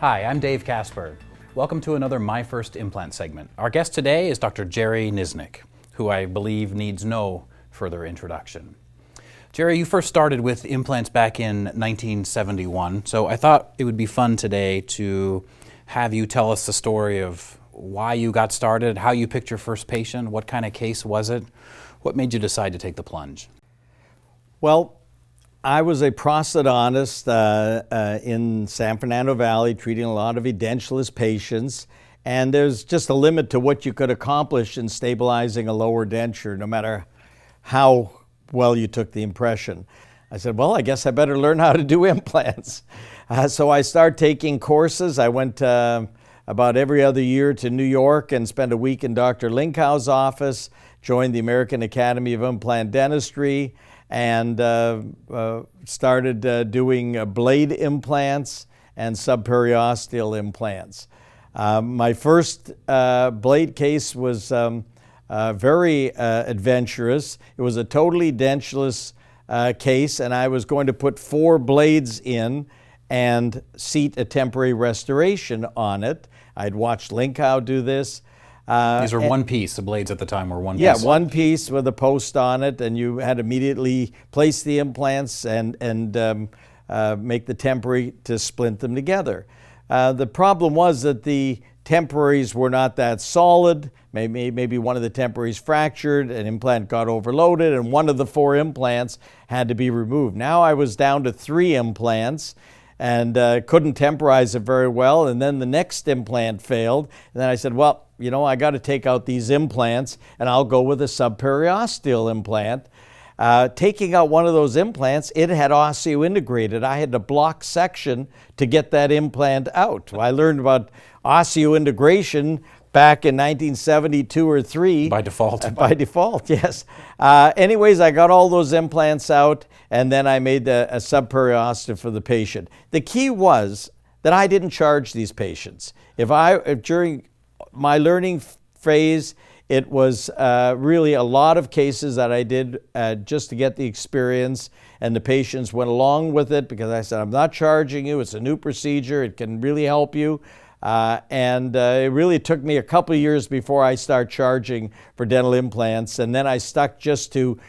Hi, I'm Dave Casper. Welcome to another My First Implant segment. Our guest today is Dr. Gerald Niznick, who I believe needs no further introduction. Jerry, you first started with implants back in 1971, so I thought it would be fun today to have you tell us the story of why you got started, how you picked your first patient, what kind of case was it, what made you decide to take the plunge? Well, I was a prosthodontist in San Fernando Valley, treating a lot of edentulous patients, and there's just a limit to what you could accomplish in stabilizing a lower denture, no matter how well you took the impression. I said, well, I guess I better learn how to do implants. So I started taking courses. I went about every other year to New York and spent a week in Dr. Linkau's office, joined the American Academy of Implant Dentistry, and started doing blade implants and subperiosteal implants. My first blade case was very adventurous. It was a totally dentulous case, and I was going to put 4 blades in and seat a temporary restoration on it. I'd watched Linkau do this. These were one piece, the blades at the time were one piece. Yeah, one piece with a post on it, and you had to immediately place the implants and make the temporary to splint them together. The problem was that the temporaries were not that solid. Maybe one of the temporaries fractured, an implant got overloaded, and one of the 4 implants had to be removed. Now I was down to 3 implants and couldn't temporize it very well, and then the next implant failed. And then I said, well, you know, I got to take out these implants, and I'll go with a subperiosteal implant. Taking out one of those implants, it had osseointegrated. I had to block section to get that implant out. I learned about osseointegration back in 1972 or 3. By default. By default, yes. Anyways, I got all those implants out, and then I made a subperiosteal for the patient. The key was that I didn't charge these patients. If during my learning phase, it was really a lot of cases that I did just to get the experience, and the patients went along with it because I said, I'm not charging you, it's a new procedure, it can really help you. It really took me a couple of years before I started charging for dental implants, and then I stuck just to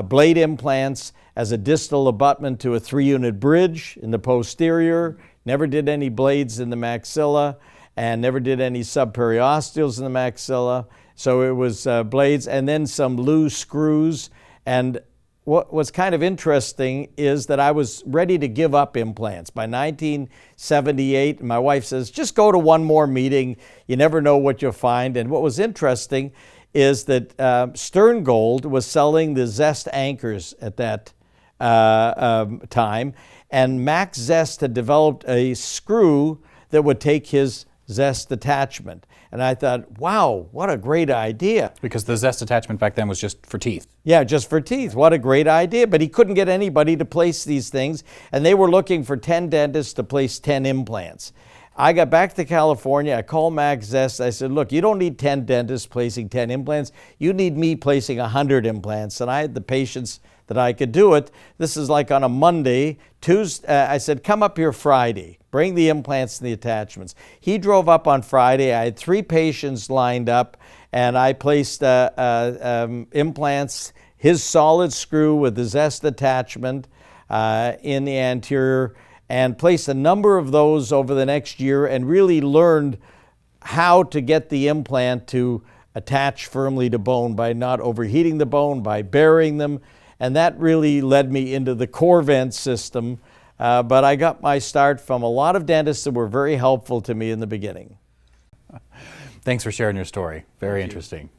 blade implants as a distal abutment to a 3-unit bridge in the posterior, never did any blades in the maxilla, and never did any subperiosteals in the maxilla. So it was blades and then some loose screws. And what was kind of interesting is that I was ready to give up implants. By 1978, my wife says, just go to one more meeting. You never know what you'll find. And what was interesting is that Stern Gold was selling the Zest anchors at that time. And Max Zest had developed a screw that would take his Zest attachment. And I thought, wow, what a great idea. Because the Zest attachment back then was just for teeth. Yeah, just for teeth. What a great idea. But he couldn't get anybody to place these things, and they were looking for 10 dentists to place 10 implants. I got back to California, I called Max Zest, I said, look, you don't need 10 dentists placing 10 implants, you need me placing 100 implants. And I had the patience that I could do it. This is like on a Monday. Tuesday, I said, come up here Friday. Bring the implants and the attachments. He drove up on Friday. I had 3 patients lined up, and I placed implants, his solid screw with the Zest attachment in the anterior, and placed a number of those over the next year and really learned how to get the implant to attach firmly to bone by not overheating the bone, by burying them. And that really led me into the Corvent system. But I got my start from a lot of dentists that were very helpful to me in the beginning. Thanks for sharing your story. Very interesting.